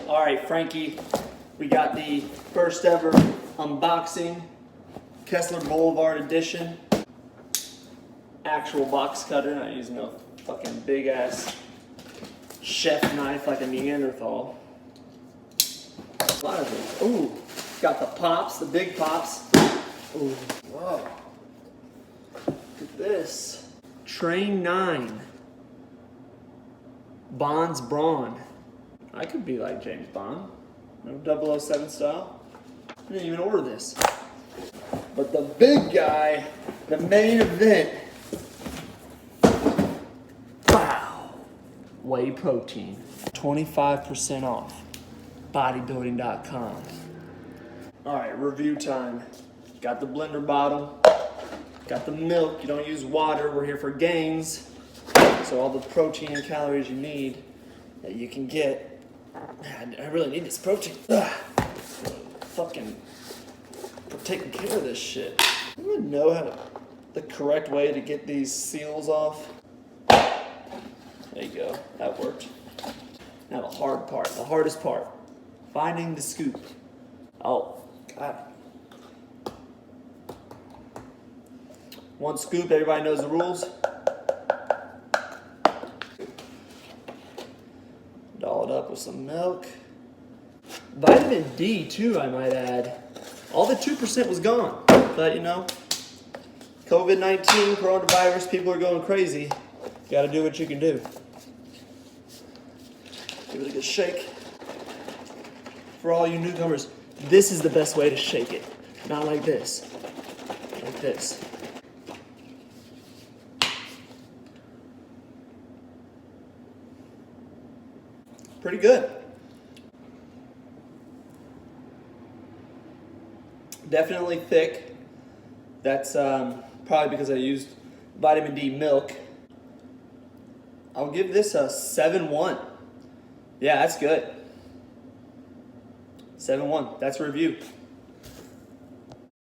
All right, Frankie, we got the first ever unboxing, Kessler Boulevard edition. Actual box cutter, not using no fucking big ass chef knife like a Neanderthal. A lot of these. Ooh, got the pops, the big pops. Ooh, whoa. Look at this. Train 9. Bond's Brawn. I could be like James Bond. No 007 style. I didn't even order this. But the big guy, the main event. Wow. Whey protein. 25% off. Bodybuilding.com. Alright, review time. Got the blender bottle. Got the milk. You don't use water. We're here for gains. So all the protein and calories you need that you can get. I really need this protein. Ugh. Fucking taking care of this shit. I don't even know the correct way to get these seals off. There you go. That worked. Now the hard part, the hardest part. Finding the scoop. Oh, God. One scoop, everybody knows the rules. Doll it up with some milk. Vitamin D too, I might add. All the 2% was gone. But you know, COVID-19, coronavirus, people are going crazy. You gotta do what you can do. Give it a good shake. For all you newcomers, this is the best way to shake it. Not like this. Like this. Pretty good. Definitely thick. That's probably because I used vitamin D milk. I'll give this a 7-1. Yeah, that's good. 7-1. That's a review.